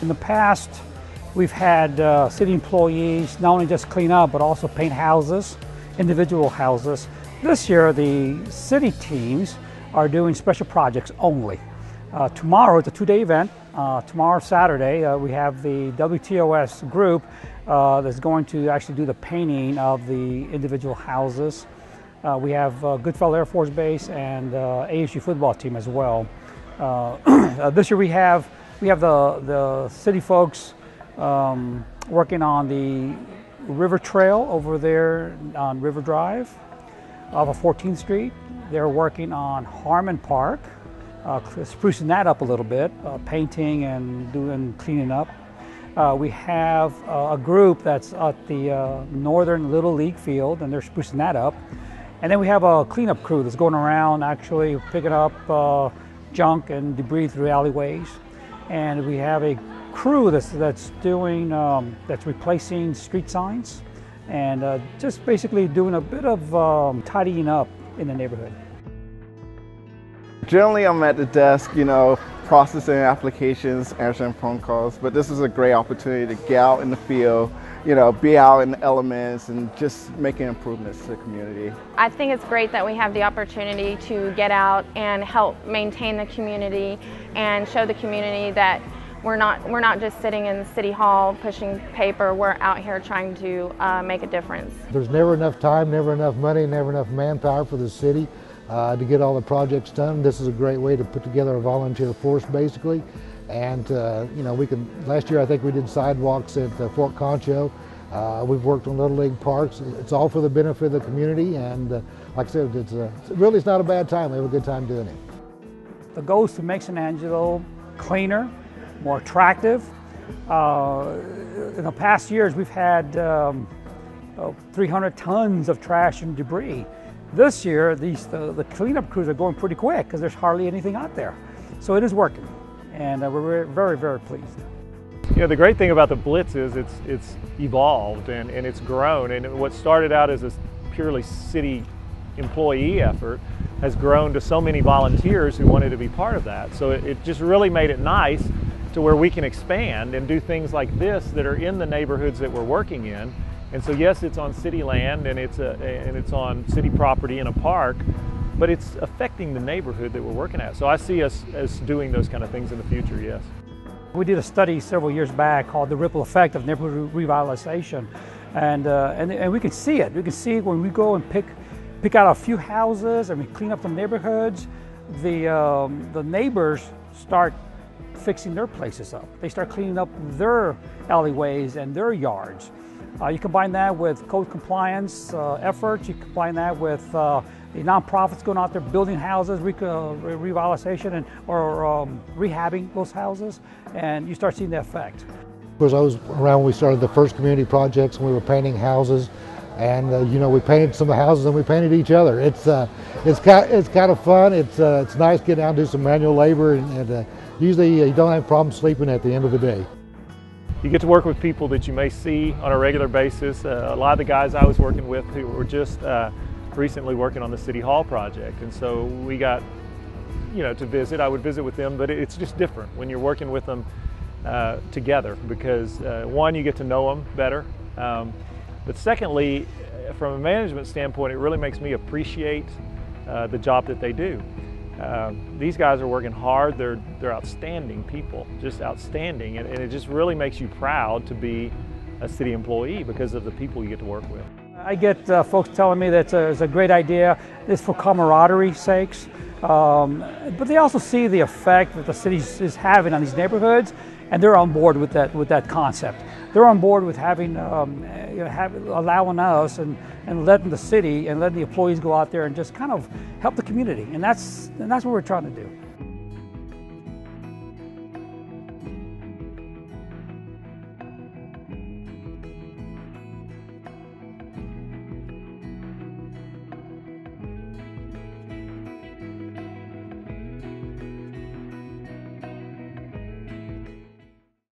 In the past, we've had city employees not only just clean up, but also paint houses, individual houses. This year, the city teams are doing special projects only. Tomorrow, it's a two-day event. Tomorrow, Saturday, we have the WTOS group that's going to actually do the painting of the individual houses. We have Goodfellow Air Force Base and ASU football team as well. This year we have the city folks working on the river trail over there on River Drive off of 14th Street. They're working on Harmon Park, sprucing that up a little bit, painting and cleaning up. We have a group that's at the Northern Little League field, and they're sprucing that up. And then we have a cleanup crew that's going around actually picking up junk and debris through alleyways. And we have a crew that's doing that's replacing street signs and just basically doing a bit of tidying up in the neighborhood. Generally, I'm at the desk, processing applications, answering phone calls, but this is a great opportunity to get out in the field, be out in the elements and just making improvements to the community. I think it's great that we have the opportunity to get out and help maintain the community and show the community that we're not just sitting in City Hall pushing paper. We're out here trying to make a difference. There's never enough time, never enough money, never enough manpower for the city to get all the projects done. This is a great way to put together a volunteer force, basically. And last year I think we did sidewalks at Fort Concho. We've worked on Little League parks. It's all for the benefit of the community, and like I said, it's not a bad time. We have a good time doing it. The goal is to make San Angelo cleaner, more attractive. In the past years, we've had 300 tons of trash and debris. This year, the cleanup crews are going pretty quick because there's hardly anything out there. So it is working, and we're very, very pleased. The great thing about the Blitz is it's evolved and it's grown, and what started out as a purely city employee effort has grown to so many volunteers who wanted to be part of that. So it just really made it nice to where we can expand and do things like this that are in the neighborhoods that we're working in. And so yes, it's on city land and it's on city property in a park, but it's affecting the neighborhood that we're working at. So I see us as doing those kind of things in the future, yes. We did a study several years back called the ripple effect of neighborhood revitalization, and we can see it. We can see when we go and pick out a few houses and we clean up the neighborhoods, the neighbors start fixing their places up. They start cleaning up their alleyways and their yards. You combine that with code compliance efforts, you combine that with the nonprofits going out there building houses, revitalization or rehabbing those houses, and you start seeing the effect. Of course, I was around when we started the first community projects, and we were painting houses, and we painted some of the houses and we painted each other. It's kind of fun. It's nice to get down and do some manual labor, and usually you don't have problems sleeping at the end of the day. You get to work with people that you may see on a regular basis. A lot of the guys I was working with who were just recently working on the City Hall project, and so we got to visit. I would visit with them, but it's just different when you're working with them together because one, you get to know them better, but secondly, from a management standpoint, it really makes me appreciate the job that they do. These guys are working hard. They're outstanding people, just outstanding, and it just really makes you proud to be a city employee because of the people you get to work with. I get folks telling me that it's a great idea. It's for camaraderie sakes, but they also see the effect that the city is having on these neighborhoods, and they're on board with that concept. They're on board with having allowing us and letting the city and letting the employees go out there and just kind of help the community, and that's what we're trying to do.